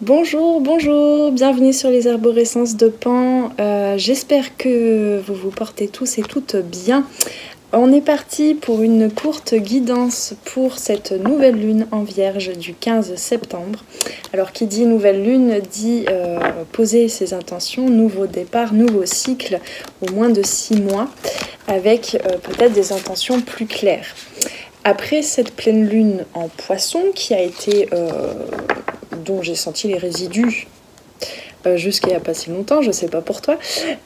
Bonjour, bonjour, bienvenue sur les arborescences de Pan. J'espère que vous vous portez tous et toutes bien. On est parti pour une courte guidance pour cette nouvelle lune en Vierge du 15 septembre. Alors qui dit nouvelle lune dit poser ses intentions, nouveau départ, nouveau cycle, au moins de 6 mois, avec peut-être des intentions plus claires. Après cette pleine lune en Poisson qui a été... dont j'ai senti les résidus jusqu'il n'y a pas si longtemps, je ne sais pas pour toi,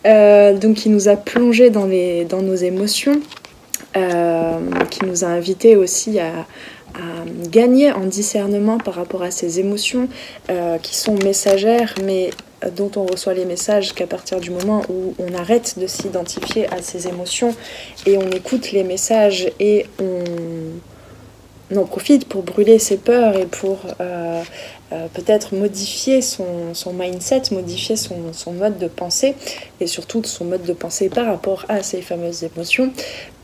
donc qui nous a plongé dans nos émotions, qui nous a invités aussi à gagner en discernement par rapport à ces émotions qui sont messagères, mais dont on reçoit les messages qu'à partir du moment où on arrête de s'identifier à ces émotions et on écoute les messages et on en profite pour brûler ses peurs et pour peut-être modifier son mindset, modifier son mode de pensée et surtout son mode de pensée par rapport à ces fameuses émotions,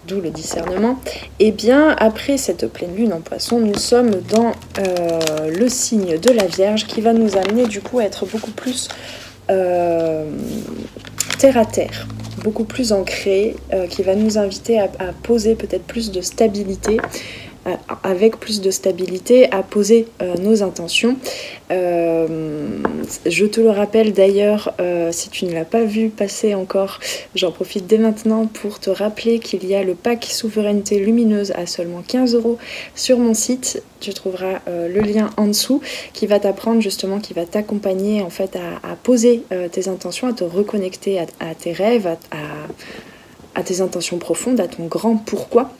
d'où le discernement. Et bien après cette pleine lune en Poisson, nous sommes dans le signe de la Vierge qui va nous amener du coup à être beaucoup plus terre à terre, beaucoup plus ancré, qui va nous inviter à poser peut-être plus de stabilité, avec plus de stabilité, à poser nos intentions. Je te le rappelle d'ailleurs, si tu ne l'as pas vu passer encore, j'en profite dès maintenant pour te rappeler qu'il y a le pack Souveraineté Lumineuse à seulement 15 € sur mon site. Tu trouveras le lien en dessous qui va t'apprendre justement, qui va t'accompagner en fait à poser tes intentions, à te reconnecter à tes rêves, à tes intentions profondes, à ton grand pourquoi,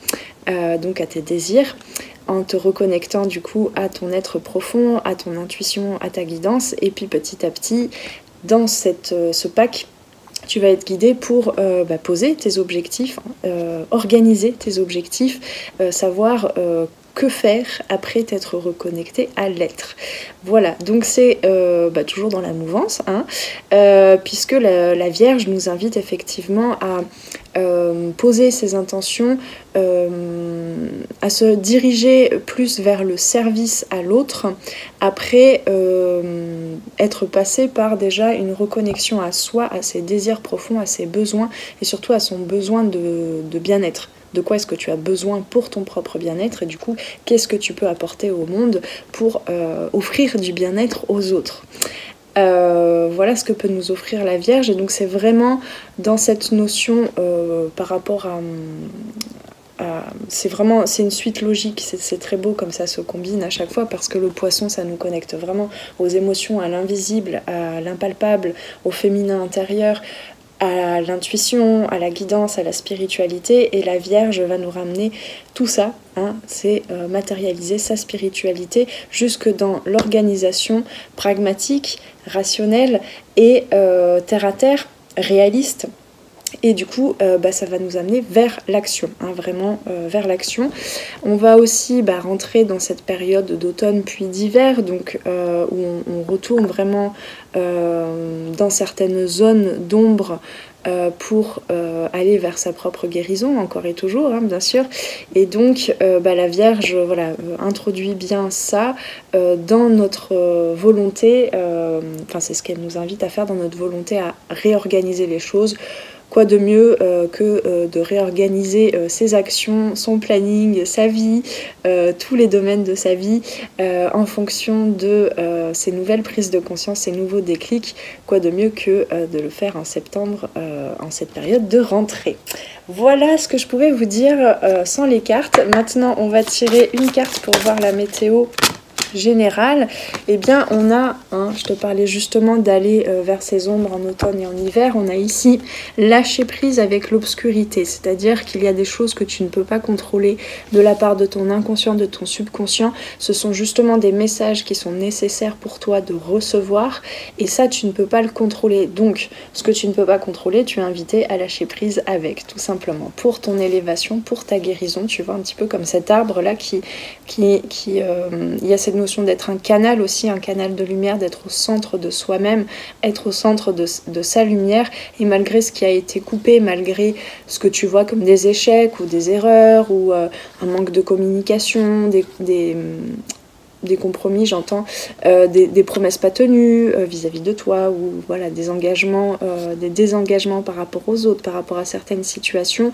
donc à tes désirs, en te reconnectant du coup à ton être profond, à ton intuition, à ta guidance. Et puis petit à petit, dans ce pack, tu vas être guidé pour poser tes objectifs, organiser tes objectifs, savoir que faire après t'être reconnecté à l'être. Voilà, donc c'est toujours dans la mouvance, hein, puisque la Vierge nous invite effectivement à poser ses intentions, à se diriger plus vers le service à l'autre, après être passé par déjà une reconnexion à soi, à ses désirs profonds, à ses besoins, et surtout à son besoin de bien-être. De quoi est-ce que tu as besoin pour ton propre bien-être et du coup, qu'est-ce que tu peux apporter au monde pour offrir du bien-être aux autres. Voilà ce que peut nous offrir la Vierge. Et donc c'est vraiment dans cette notion par rapport c'est une suite logique, c'est très beau comme ça se combine à chaque fois, parce que le Poisson ça nous connecte vraiment aux émotions, à l'invisible, à l'impalpable, au féminin intérieur, à l'intuition, à la guidance, à la spiritualité, et la Vierge va nous ramener tout ça, hein, c'est matérialiser sa spiritualité jusque dans l'organisation pragmatique, rationnelle et terre à terre, réaliste. Et du coup, ça va nous amener vers l'action, hein, vraiment vers l'action. On va aussi rentrer dans cette période d'automne puis d'hiver, donc où on retourne vraiment dans certaines zones d'ombre pour aller vers sa propre guérison, encore et toujours, hein, bien sûr. Et donc, la Vierge introduit bien ça dans notre volonté, c'est ce qu'elle nous invite à faire dans notre volonté à réorganiser les choses. Quoi de mieux que de réorganiser ses actions, son planning, sa vie, tous les domaines de sa vie en fonction de ses nouvelles prises de conscience, ses nouveaux déclics. Quoi de mieux que de le faire en septembre, en cette période de rentrée. Voilà ce que je pouvais vous dire sans les cartes. Maintenant, on va tirer une carte pour voir la météo générale. Eh bien on a, je te parlais justement d'aller vers ces ombres en automne et en hiver, on a ici lâcher prise avec l'obscurité, c'est-à-dire qu'il y a des choses que tu ne peux pas contrôler de la part de ton inconscient, de ton subconscient. Ce sont justement des messages qui sont nécessaires pour toi de recevoir, et ça tu ne peux pas le contrôler. Donc ce que tu ne peux pas contrôler, tu es invité à lâcher prise avec, tout simplement, pour ton élévation, pour ta guérison. Tu vois un petit peu comme cet arbre là qui il y a cette notion d'être un canal aussi, un canal de lumière, d'être au centre de soi-même, être au centre de sa lumière, et malgré ce qui a été coupé, malgré ce que tu vois comme des échecs ou des erreurs ou un manque de communication, des compromis, j'entends des promesses pas tenues vis-à-vis de toi, ou voilà, des engagements, des désengagements par rapport aux autres, par rapport à certaines situations,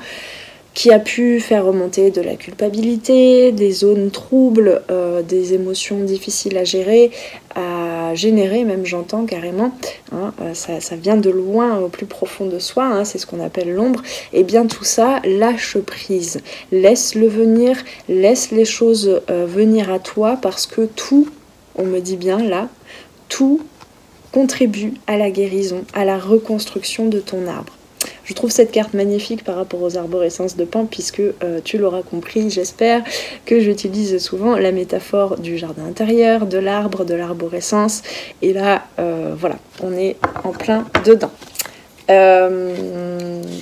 qui a pu faire remonter de la culpabilité, des zones troubles, des émotions difficiles à gérer, à générer même, j'entends carrément, hein, ça vient de loin, au plus profond de soi, hein, c'est ce qu'on appelle l'ombre. Et bien tout ça, lâche prise, laisse-le venir, laisse les choses venir à toi, parce que tout, on me dit bien là, tout contribue à la guérison, à la reconstruction de ton arbre. Je trouve cette carte magnifique par rapport aux arborescences de Pan, puisque tu l'auras compris, j'espère, que j'utilise souvent la métaphore du jardin intérieur, de l'arbre, de l'arborescence. Et là, voilà, on est en plein dedans.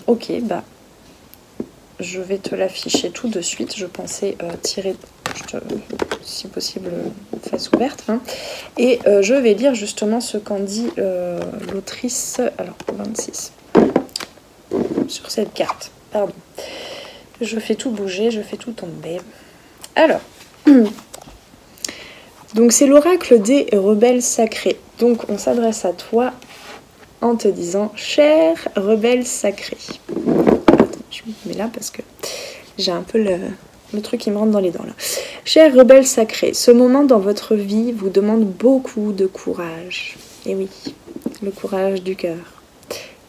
Ok, bah, je vais te l'afficher tout de suite. Je pensais tirer, si possible, face ouverte. Hein. Et je vais lire justement ce qu'en dit l'autrice. Alors, 26. Sur cette carte, pardon. Je fais tout bouger, je fais tout tomber. Alors, donc c'est l'oracle des rebelles sacrés. Donc on s'adresse à toi en te disant, cher rebelle sacré. Attends, je me mets là parce que j'ai un peu le truc qui me rentre dans les dents là. Cher rebelle sacré, ce moment dans votre vie vous demande beaucoup de courage. Et oui, le courage du cœur.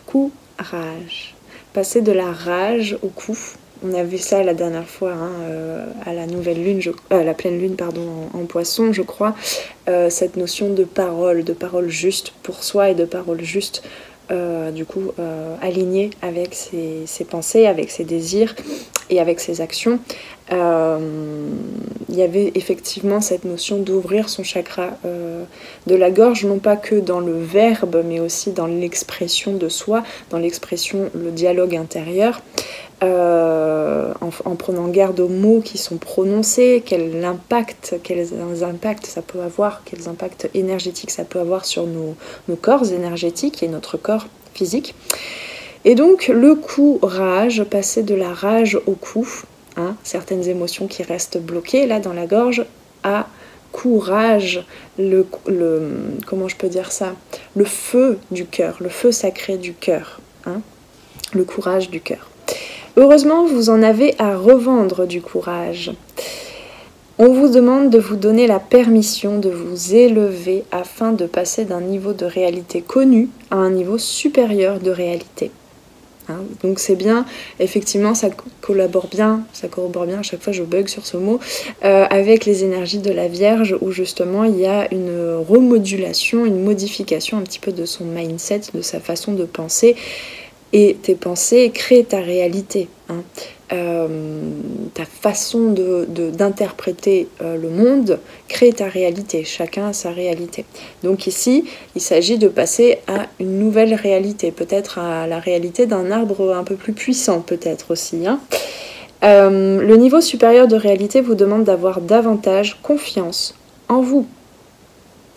Courage. Passer de la rage au coup. On a vu ça la dernière fois, hein, à la nouvelle lune, la pleine lune, pardon, en poisson, je crois. Cette notion de parole juste pour soi et de parole juste, du coup, alignée avec ses pensées, avec ses désirs et avec ses actions. Il y avait effectivement cette notion d'ouvrir son chakra de la gorge, non pas que dans le verbe, mais aussi dans l'expression de soi, dans l'expression, le dialogue intérieur, en prenant garde aux mots qui sont prononcés, quels impacts ça peut avoir, quels impacts énergétiques ça peut avoir sur nos corps énergétiques et notre corps physique. Et donc le courage, passer de la rage au coup, hein, certaines émotions qui restent bloquées là dans la gorge, à courage, comment je peux dire ça, le feu du cœur, le feu sacré du cœur, hein, le courage du cœur. Heureusement, vous en avez à revendre du courage. On vous demande de vous donner la permission de vous élever afin de passer d'un niveau de réalité connu à un niveau supérieur de réalité. Hein, donc c'est bien, effectivement ça corrobore bien, à chaque fois je bug sur ce mot, avec les énergies de la Vierge, où justement il y a une remodulation, une modification un petit peu de son mindset, de sa façon de penser, et tes pensées créent ta réalité, hein. Ta façon d'interpréter le monde crée ta réalité, chacun a sa réalité. Donc ici, il s'agit de passer à une nouvelle réalité, peut-être à la réalité d'un arbre un peu plus puissant, peut-être aussi, hein. Le niveau supérieur de réalité vous demande d'avoir davantage confiance en vous.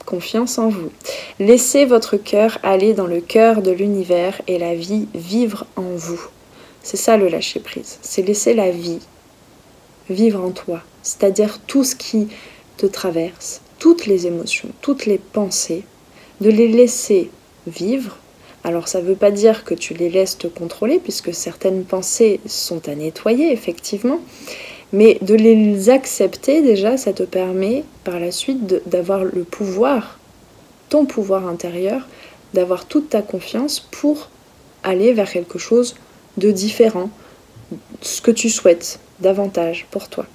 Confiance en vous. Laissez votre cœur aller dans le cœur de l'univers et la vie vivre en vous. C'est ça le lâcher prise, c'est laisser la vie vivre en toi, c'est-à-dire tout ce qui te traverse, toutes les émotions, toutes les pensées, de les laisser vivre. Alors ça ne veut pas dire que tu les laisses te contrôler, puisque certaines pensées sont à nettoyer, effectivement, mais de les accepter déjà, ça te permet par la suite d'avoir le pouvoir, ton pouvoir intérieur, d'avoir toute ta confiance pour aller vers quelque chose de différent, ce que tu souhaites davantage pour toi.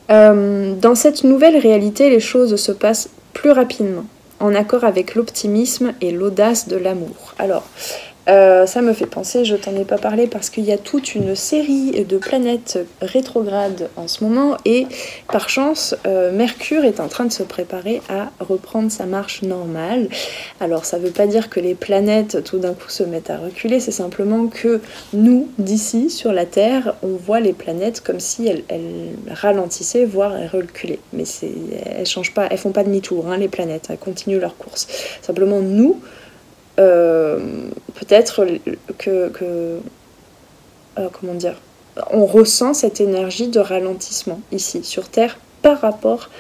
Dans cette nouvelle réalité, les choses se passent plus rapidement, en accord avec l'optimisme et l'audace de l'amour. Alors, ça me fait penser, je t'en ai pas parlé parce qu'il y a toute une série de planètes rétrogrades en ce moment, et par chance, Mercure est en train de se préparer à reprendre sa marche normale. Alors ça veut pas dire que les planètes tout d'un coup se mettent à reculer, c'est simplement que nous, d'ici, sur la Terre, on voit les planètes comme si elles ralentissaient, voire elles reculaient. Mais elles changent pas, elles font pas demi-tour, hein, les planètes, elles continuent leur course. Simplement nous, peut-être comment dire, on ressent cette énergie de ralentissement ici sur Terre par rapport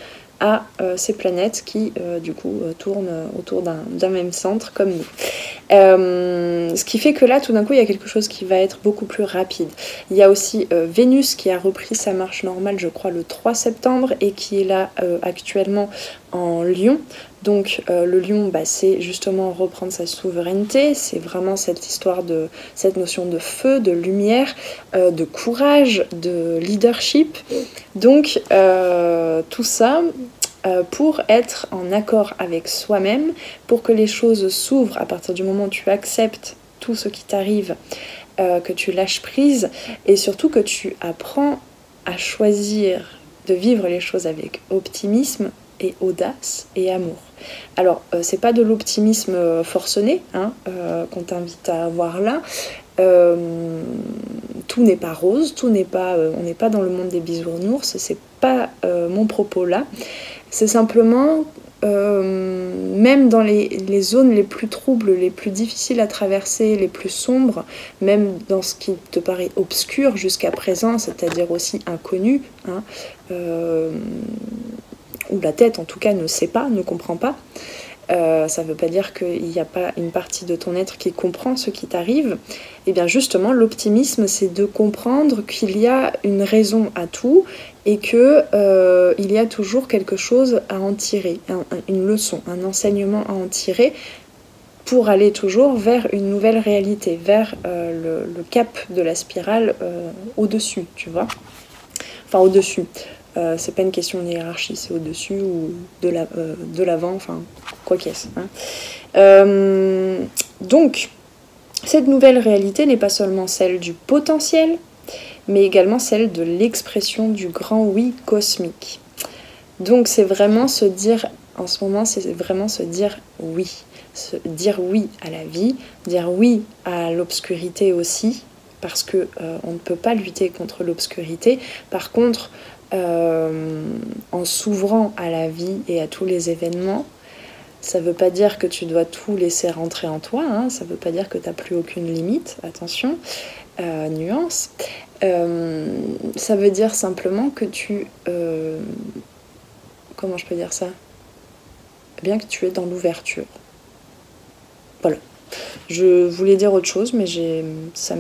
à ces planètes qui du coup tournent autour d'un même centre comme nous. Ce qui fait que là tout d'un coup il y a quelque chose qui va être beaucoup plus rapide. Il y a aussi Vénus qui a repris sa marche normale je crois le 3 septembre et qui est là actuellement en Lion. Donc le lion, c'est justement reprendre sa souveraineté, c'est vraiment cette histoire de cette notion de feu, de lumière, de courage, de leadership. Donc tout ça pour être en accord avec soi-même, pour que les choses s'ouvrent à partir du moment où tu acceptes tout ce qui t'arrive, que tu lâches prise et surtout que tu apprends à choisir de vivre les choses avec optimisme et audace et amour. Alors, c'est pas de l'optimisme forcené qu'on t'invite à avoir là. Tout n'est pas rose, tout n'est pas, on n'est pas dans le monde des bisounours, c'est pas mon propos là. C'est simplement, même dans les zones les plus troubles, les plus difficiles à traverser, les plus sombres, même dans ce qui te paraît obscur jusqu'à présent, c'est-à-dire aussi inconnu, où la tête en tout cas ne sait pas, ne comprend pas. Ça ne veut pas dire qu'il n'y a pas une partie de ton être qui comprend ce qui t'arrive. Et bien justement, l'optimisme, c'est de comprendre qu'il y a une raison à tout et qu'il y a toujours quelque chose à en tirer, une leçon, un enseignement à en tirer pour aller toujours vers une nouvelle réalité, vers le cap de la spirale au-dessus, tu vois. Enfin, au-dessus. C'est pas une question de hiérarchie, c'est au-dessus ou de l'avant, enfin, quoi qu'est-ce. Donc, cette nouvelle réalité n'est pas seulement celle du potentiel, mais également celle de l'expression du grand oui cosmique. Donc, c'est vraiment se dire, en ce moment, c'est vraiment se dire oui. Dire oui à la vie, dire oui à l'obscurité aussi, parce que on ne peut pas lutter contre l'obscurité. Par contre, en s'ouvrant à la vie et à tous les événements, ça ne veut pas dire que tu dois tout laisser rentrer en toi, ça ne veut pas dire que tu n'as plus aucune limite, attention, nuance. Ça veut dire simplement que tu... comment je peux dire ça ? Bien que tu es dans l'ouverture. Voilà. Je voulais dire autre chose, mais ça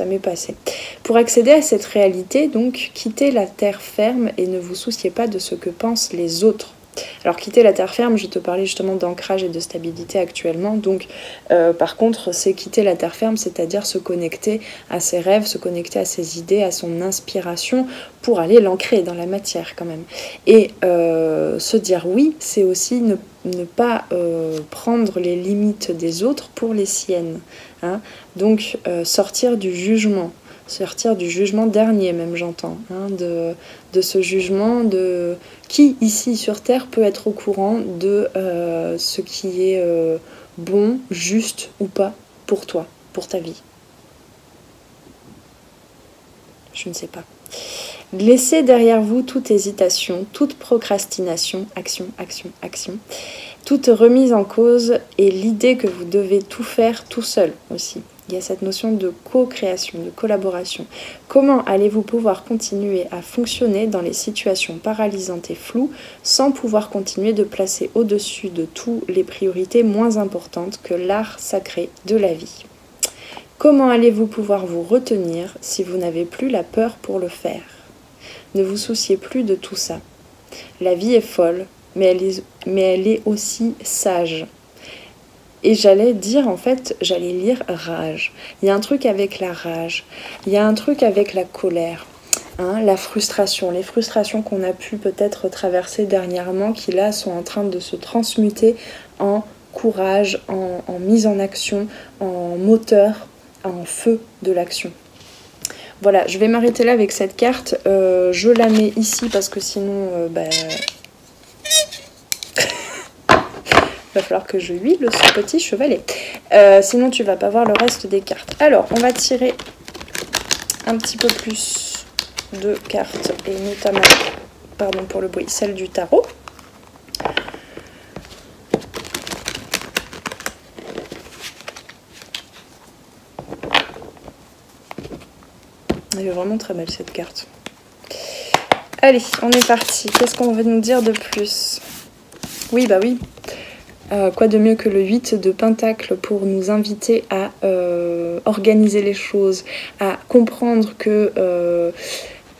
m'est passé. Pour accéder à cette réalité, donc, quittez la terre ferme et ne vous souciez pas de ce que pensent les autres. Alors, quitter la terre ferme, je te parlais justement d'ancrage et de stabilité actuellement. Donc, par contre, c'est quitter la terre ferme, c'est-à-dire se connecter à ses rêves, se connecter à ses idées, à son inspiration pour aller l'ancrer dans la matière quand même. Et se dire oui, c'est aussi ne pas prendre les limites des autres pour les siennes. Donc, sortir du jugement dernier même, j'entends, de ce jugement de qui ici sur Terre peut être au courant de ce qui est bon, juste ou pas pour toi, pour ta vie. Je ne sais pas. Laissez derrière vous toute hésitation, toute procrastination, action, toute remise en cause et l'idée que vous devez tout faire tout seul aussi. Il y a cette notion de co-création, de collaboration. Comment allez-vous pouvoir continuer à fonctionner dans les situations paralysantes et floues sans pouvoir continuer de placer au-dessus de tout les priorités moins importantes que l'art sacré de la vie ? Comment allez-vous pouvoir vous retenir si vous n'avez plus la peur pour le faire ? Ne vous souciez plus de tout ça. La vie est folle, mais elle est aussi sage. Et j'allais lire rage. Il y a un truc avec la rage, il y a un truc avec la colère, la frustration, les frustrations qu'on a pu peut-être traverser dernièrement, qui là sont en train de se transmuter en courage, en mise en action, en moteur, en feu de l'action. Voilà, je vais m'arrêter là avec cette carte. Je la mets ici parce que sinon... il va falloir que je huile ce petit chevalet. Sinon, tu vas pas voir le reste des cartes. Alors, on va tirer un petit peu plus de cartes, et notamment, pardon pour le bruit, celle du tarot. Elle est vraiment très belle, cette carte. Allez, on est parti. Qu'est-ce qu'on veut nous dire de plus? Oui, bah oui. Quoi de mieux que le 8 de Pentacle pour nous inviter à organiser les choses, à comprendre que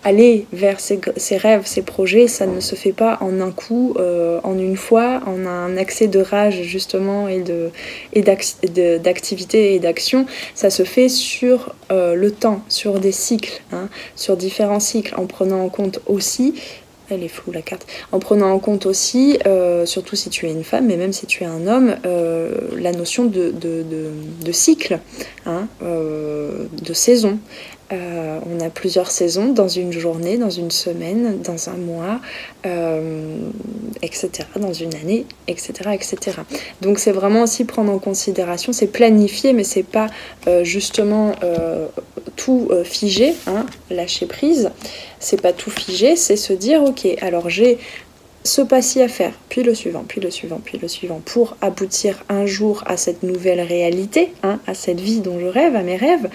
aller vers ses rêves, ses projets, ça ne se fait pas en un coup, en une fois, en un accès de rage justement et d'activité et d'action. Ça se fait sur le temps, sur des cycles, hein, sur différents cycles, en prenant en compte aussi... Elle est floue la carte. En prenant en compte aussi, surtout si tu es une femme, mais même si tu es un homme, la notion de cycle, hein, de saison. On a plusieurs saisons dans une journée, dans une semaine, dans un mois, etc., dans une année, etc., etc. Donc c'est vraiment aussi prendre en considération, c'est planifier, mais c'est pas justement tout figé, hein, lâcher prise. C'est pas tout figé, c'est se dire ok, alors j'ai ce pas-ci à faire, puis le suivant, puis le suivant, puis le suivant, pour aboutir un jour à cette nouvelle réalité, hein, à cette vie dont je rêve, à mes rêves.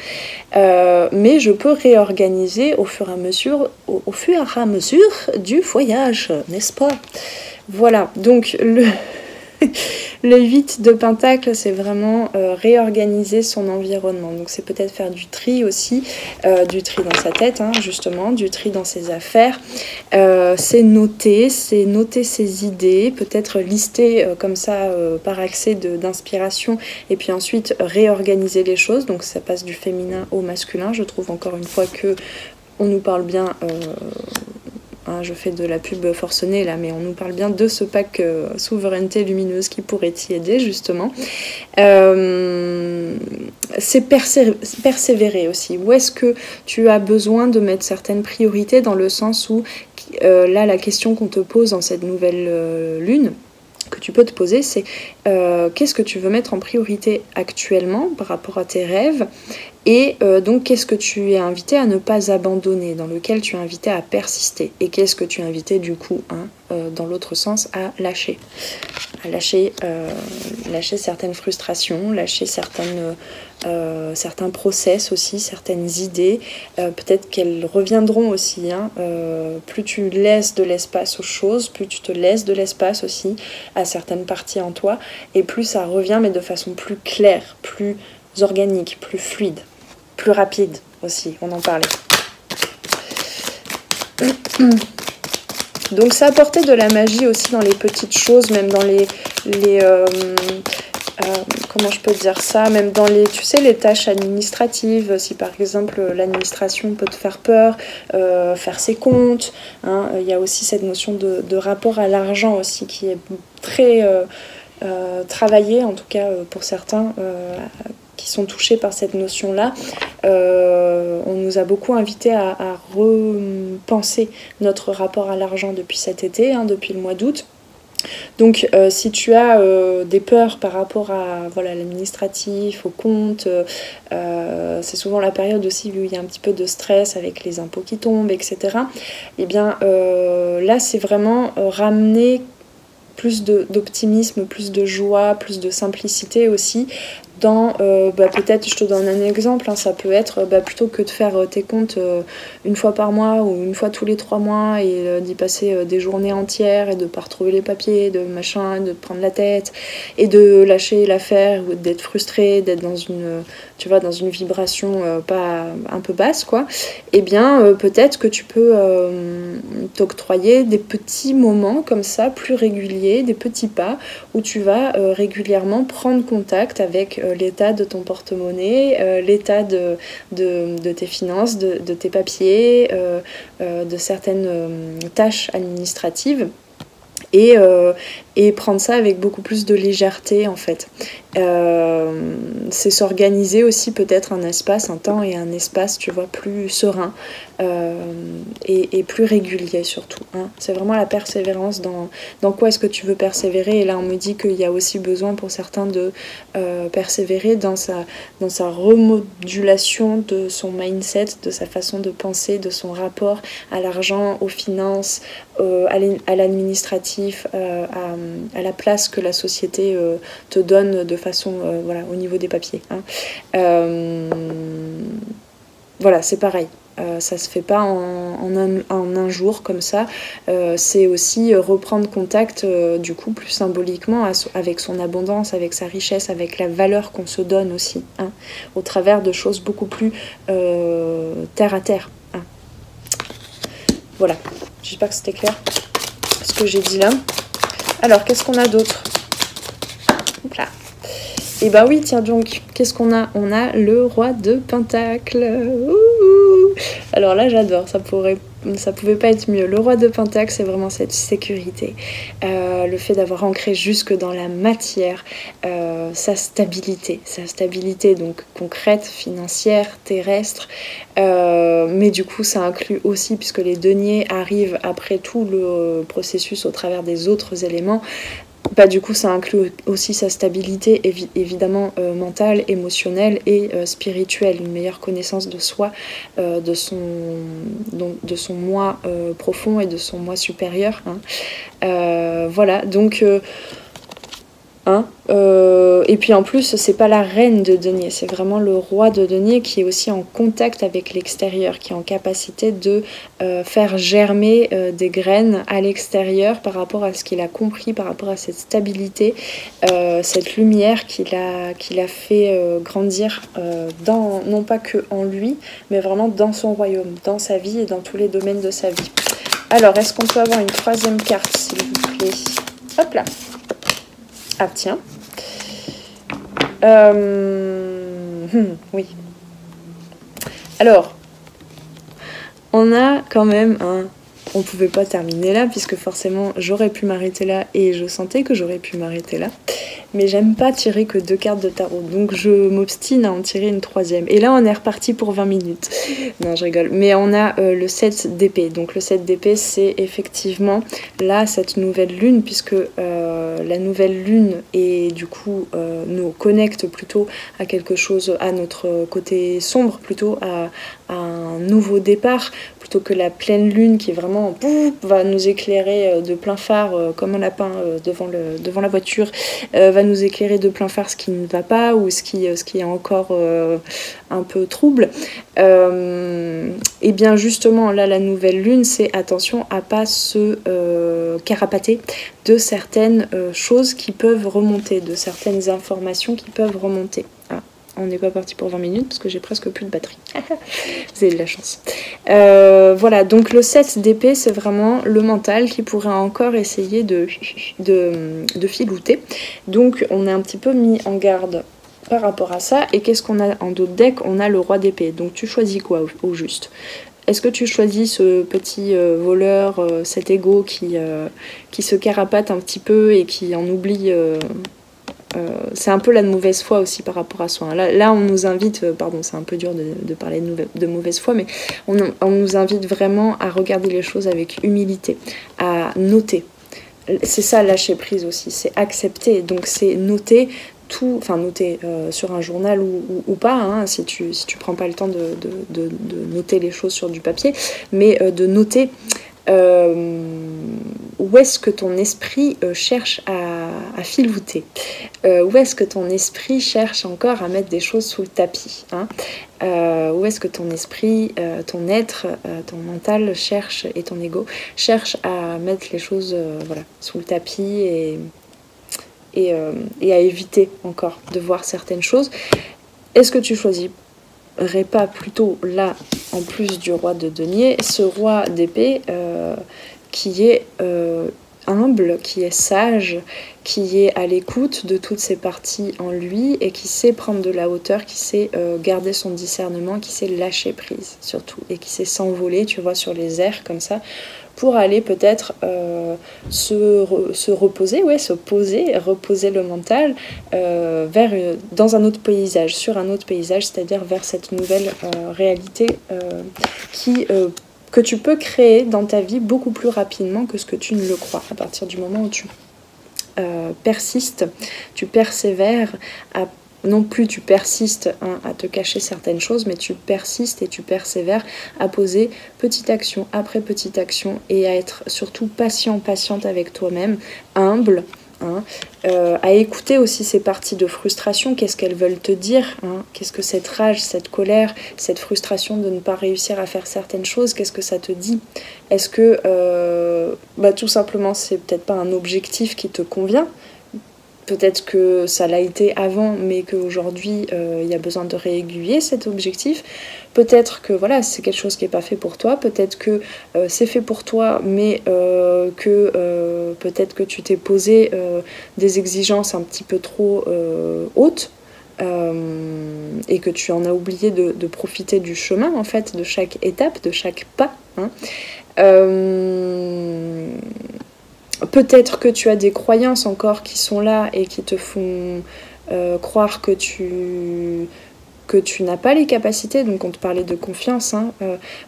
Mais je peux réorganiser au fur et à mesure du voyage, n'est-ce pas? Voilà, donc le 8 de Pentacle, c'est vraiment réorganiser son environnement. Donc c'est peut-être faire du tri aussi, du tri dans sa tête, hein, justement, du tri dans ses affaires. C'est noter ses idées, peut-être lister comme ça par accès d'inspiration, et puis ensuite réorganiser les choses. Donc ça passe du féminin au masculin. Je trouve encore une fois que on nous parle bien... Hein, je fais de la pub forcenée là, mais on nous parle bien de ce pack souveraineté lumineuse qui pourrait t'y aider justement. C'est persévérer aussi. Où est-ce que tu as besoin de mettre certaines priorités, dans le sens où là la question qu'on te pose dans cette nouvelle lune, que tu peux te poser, c'est qu'est-ce que tu veux mettre en priorité actuellement par rapport à tes rêves, et donc qu'est-ce que tu es invité à ne pas abandonner, dans lequel tu es invité à persister, et qu'est-ce que tu es invité du coup, hein, dans l'autre sens, à lâcher. Lâcher certaines frustrations, lâcher certains process aussi, certaines idées, peut-être qu'elles reviendront aussi, hein, plus tu laisses de l'espace aux choses, plus tu te laisses de l'espace aussi à certaines parties en toi, et plus ça revient, mais de façon plus claire, plus organique, plus fluide, plus rapide aussi, on en parlait. Donc ça apportait de la magie aussi dans les petites choses, même dans comment je peux dire ça, même dans les tâches administratives. Si par exemple l'administration peut te faire peur, faire ses comptes, hein, il y a aussi cette notion de rapport à l'argent aussi qui est très travaillée, en tout cas pour certains qui sont touchés par cette notion-là. On nous a beaucoup invités à repenser notre rapport à l'argent depuis cet été, hein, depuis le mois d'août. Donc si tu as des peurs par rapport à l'administratif, au compte, c'est souvent la période aussi où il y a un petit peu de stress avec les impôts qui tombent, etc. Et bien là c'est vraiment ramener plus d'optimisme, plus de joie, plus de simplicité aussi dans, peut-être, je te donne un exemple, hein, ça peut être plutôt que de faire tes comptes une fois par mois ou une fois tous les 3 mois et d'y passer des journées entières et de pas retrouver les papiers, de machin, de te prendre la tête et de lâcher l'affaire ou d'être frustré, d'être dans dans une vibration pas un peu basse, quoi. Et bien peut-être que tu peux t'octroyer des petits moments comme ça, plus réguliers, des petits pas où tu vas régulièrement prendre contact avec l'état de ton porte-monnaie, l'état de tes finances, de tes papiers, de certaines tâches administratives, et prendre ça avec beaucoup plus de légèreté en fait. C'est s'organiser aussi peut-être un espace, un temps et un espace, tu vois, plus serein et plus régulier surtout, hein. C'est vraiment la persévérance dans quoi est-ce que tu veux persévérer. Et là on me dit qu'il y a aussi besoin pour certains de persévérer dans sa remodulation de son mindset, de sa façon de penser, de son rapport à l'argent, aux finances, à l'administratif, à la place que la société te donne de façon, au niveau des papiers, hein. Voilà, c'est pareil. ça se fait pas en un jour comme ça. C'est aussi reprendre contact du coup plus symboliquement avec son abondance, avec sa richesse, avec la valeur qu'on se donne aussi, hein, au travers de choses beaucoup plus terre à terre. Hein. Voilà, j'espère que c'était clair ce que j'ai dit là. Alors, qu'est-ce qu'on a d'autre? Là. Et bah oui, tiens donc, qu'est-ce qu'on a? On a le roi de Pentacle. Ouh. Alors là, j'adore, ça pouvait pas être mieux. Le roi de Pentacle, c'est vraiment cette sécurité, le fait d'avoir ancré jusque dans la matière, sa stabilité donc concrète, financière, terrestre, mais du coup ça inclut aussi, puisque les deniers arrivent après tout le processus au travers des autres éléments, bah, du coup ça inclut aussi sa stabilité évidemment mentale, émotionnelle et spirituelle, une meilleure connaissance de soi, de son moi profond et de son moi supérieur, hein. Voilà, donc hein, et puis en plus c'est pas la reine de denier, c'est vraiment le roi de denier qui est aussi en contact avec l'extérieur, qui est en capacité de faire germer des graines à l'extérieur par rapport à ce qu'il a compris, par rapport à cette stabilité, cette lumière qu'il a fait grandir non pas que en lui, mais vraiment dans son royaume, dans sa vie et dans tous les domaines de sa vie. Alors, est-ce qu'on peut avoir une troisième carte, s'il vous plaît? Hop là. Ah tiens. Oui. Alors, on a quand même un... On pouvait pas terminer là, puisque forcément j'aurais pu m'arrêter là, et je sentais que j'aurais pu m'arrêter là. Mais j'aime pas tirer que 2 cartes de tarot, donc je m'obstine à en tirer une troisième. Et là on est reparti pour 20 minutes. Non, je rigole. Mais on a le 7 d'épée. Donc le 7 d'épée, c'est effectivement là cette nouvelle lune, puisque la nouvelle lune et du coup nous connecte plutôt à quelque chose, à notre côté sombre, plutôt à un nouveau départ, plutôt que la pleine lune qui vraiment va nous éclairer de plein phare comme un lapin devant la voiture, va nous éclairer de plein phare ce qui ne va pas ou ce qui est encore un peu trouble. Et bien justement là la nouvelle lune, c'est attention à pas se carapater de certaines choses qui peuvent remonter, de certaines informations qui peuvent remonter. Ah. On n'est pas parti pour 20 minutes parce que j'ai presque plus de batterie. Vous avez de la chance. Voilà, donc le 7 d'épée, c'est vraiment le mental qui pourrait encore essayer de filouter. Donc on est un petit peu mis en garde par rapport à ça. Et qu'est-ce qu'on a en d'autres decks? On a le roi d'épée. Donc tu choisis quoi au juste? Est-ce que tu choisis ce petit voleur, cet ego qui se carapate un petit peu et qui en oublie... c'est un peu la mauvaise foi aussi par rapport à soi. Là on nous invite, pardon, c'est un peu dur de parler de mauvaise foi, mais on nous invite vraiment à regarder les choses avec humilité, à noter. C'est ça, lâcher prise aussi, c'est accepter. Donc c'est noter tout, enfin noter sur un journal ou pas, hein, si tu prends pas le temps de noter les choses sur du papier, mais de noter où est-ce que ton esprit cherche à filouter, où est-ce que ton esprit cherche encore à mettre des choses sous le tapis, hein, où est-ce que ton esprit, ton être, ton mental cherche, et ton ego cherche à mettre les choses voilà, sous le tapis et à éviter encore de voir certaines choses. Est-ce que tu choisirais pas plutôt là, en plus du roi de denier, ce roi d'épée qui est humble, qui est sage, qui est à l'écoute de toutes ces parties en lui et qui sait prendre de la hauteur, qui sait garder son discernement, qui sait lâcher prise surtout et qui sait s'envoler, tu vois, sur les airs comme ça, pour aller peut-être se reposer, ouais, se poser, reposer le mental dans un autre paysage, sur un autre paysage, c'est-à-dire vers cette nouvelle réalité que tu peux créer dans ta vie beaucoup plus rapidement que ce que tu ne le crois, à partir du moment où tu persistes, tu persévères non plus tu persistes à te cacher certaines choses, mais tu persistes et tu persévères à poser petite action après petite action et à être surtout patiente avec toi-même, humble, hein, à écouter aussi ces parties de frustration, qu'est-ce qu'elles veulent te dire, hein, qu'est-ce que cette rage, cette colère, cette frustration de ne pas réussir à faire certaines choses, qu'est-ce que ça te dit? Est-ce que tout simplement c'est peut-être pas un objectif qui te convient? Peut-être que ça l'a été avant, mais qu'aujourd'hui, il y a besoin de réaiguiller cet objectif. Peut-être que voilà, c'est quelque chose qui n'est pas fait pour toi. Peut-être que c'est fait pour toi, mais que peut-être que tu t'es posé des exigences un petit peu trop hautes. Et que tu en as oublié de profiter du chemin, en fait, de chaque étape, de chaque pas. Hein. Peut-être que tu as des croyances encore qui sont là et qui te font croire que tu n'as pas les capacités, donc on te parlait de confiance. Hein,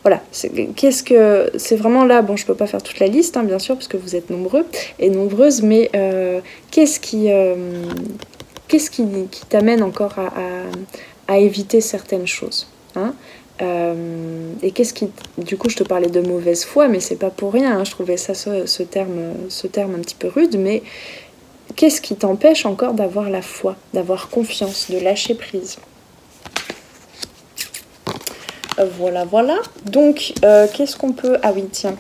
voilà, c'est vraiment là, bon je peux pas faire toute la liste, hein, bien sûr, parce que vous êtes nombreux et nombreuses, mais qu'est-ce qui t'amène encore à éviter certaines choses, hein? Et qu'est-ce qui... Du coup, je te parlais de mauvaise foi, mais c'est pas pour rien, hein, je trouvais ça ce terme un petit peu rude, mais qu'est-ce qui t'empêche encore d'avoir la foi, d'avoir confiance, de lâcher prise? Voilà, voilà. Donc, qu'est-ce qu'on peut... Ah oui, tiens.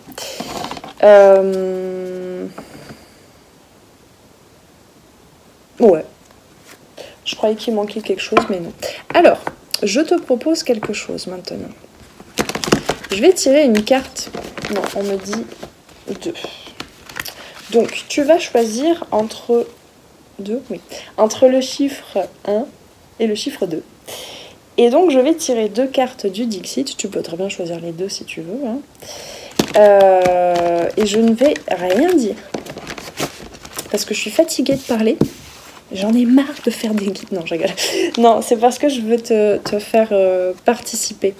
Ouais. Je croyais qu'il manquait quelque chose, mais non. Alors... Je te propose quelque chose maintenant. Je vais tirer une carte. Non, on me dit 2. Donc, tu vas choisir entre 2, oui, entre le chiffre 1 et le chiffre 2. Et donc, je vais tirer 2 cartes du Dixit. Tu peux très bien choisir les 2 si tu veux. Hein. Et je ne vais rien dire. Parce que je suis fatiguée de parler. J'en ai marre de faire des guides. Non, je rigole. Non, c'est parce que je veux te faire participer.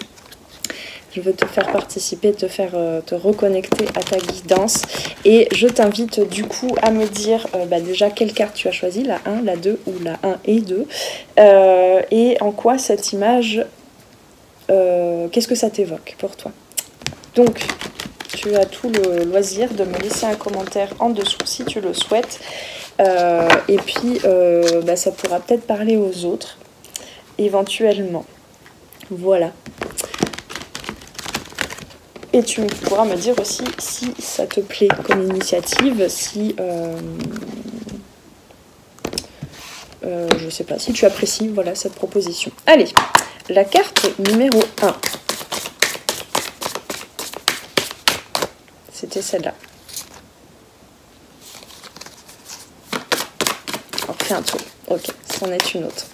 Je veux te faire participer, te reconnecter à ta guidance. Et je t'invite du coup à me dire déjà quelle carte tu as choisie, la 1, la 2 ou la 1 et 2. Et en quoi cette image, qu'est-ce que ça t'évoque pour toi? Donc, tu as tout le loisir de me laisser un commentaire en dessous si tu le souhaites. Et puis ça pourra peut-être parler aux autres éventuellement. Voilà. Et tu pourras me dire aussi si ça te plaît comme initiative, si je sais pas, si tu apprécies voilà cette proposition. Allez, la carte numéro 1. C'était celle-là. Un tour. Ok, c'en est une autre.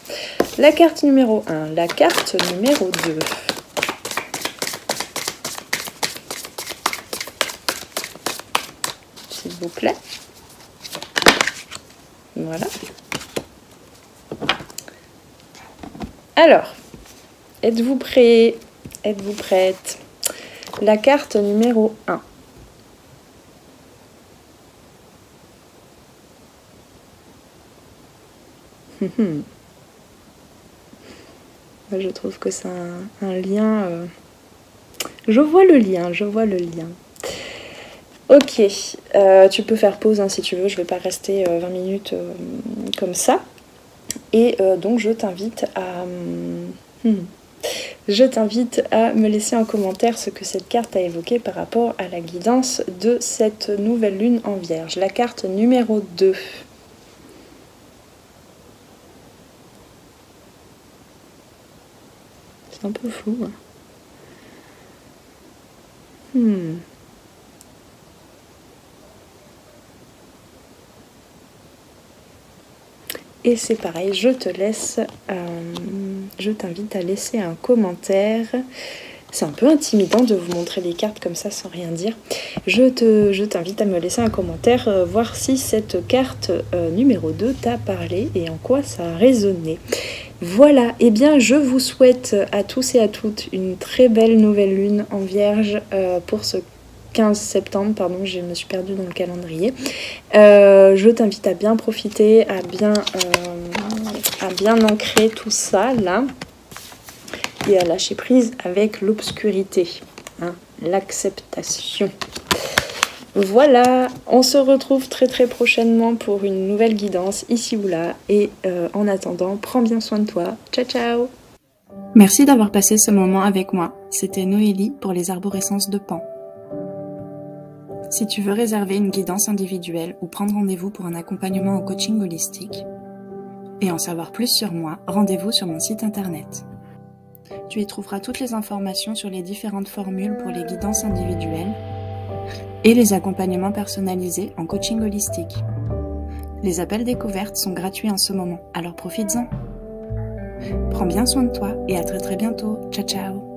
La carte numéro 1, la carte numéro 2. S'il vous plaît. Voilà. Alors, êtes-vous prêts? Êtes-vous prête? La carte numéro 1. Je trouve que c'est un lien. Je vois le lien, je vois le lien. Ok, tu peux faire pause hein, si tu veux, je vais pas rester 20 minutes comme ça. Et donc je t'invite à... Je t'invite à me laisser en commentaire ce que cette carte a évoqué par rapport à la guidance de cette nouvelle lune en Vierge. La carte numéro 2. C'est un peu flou. Hein. Et c'est pareil, je te laisse, je t'invite à laisser un commentaire. C'est un peu intimidant de vous montrer les cartes comme ça sans rien dire. Je t'invite à me laisser un commentaire, voir si cette carte numéro 2 t'a parlé et en quoi ça a résonné. Voilà, et bien je vous souhaite à tous et à toutes une très belle nouvelle lune en Vierge pour ce 15 septembre, pardon, je me suis perdue dans le calendrier. Je t'invite à bien profiter, à bien ancrer tout ça là et à lâcher prise avec l'obscurité, hein, l'acceptation. Voilà, on se retrouve très très prochainement pour une nouvelle guidance ici ou là. Et en attendant, prends bien soin de toi. Ciao ciao. Merci d'avoir passé ce moment avec moi. C'était Noélie pour les arborescences de Pan. Si tu veux réserver une guidance individuelle ou prendre rendez-vous pour un accompagnement au coaching holistique et en savoir plus sur moi, rendez-vous sur mon site internet. Tu y trouveras toutes les informations sur les différentes formules pour les guidances individuelles et les accompagnements personnalisés en coaching holistique. Les appels découvertes sont gratuits en ce moment, alors profites-en. Prends bien soin de toi et à très très bientôt. Ciao ciao.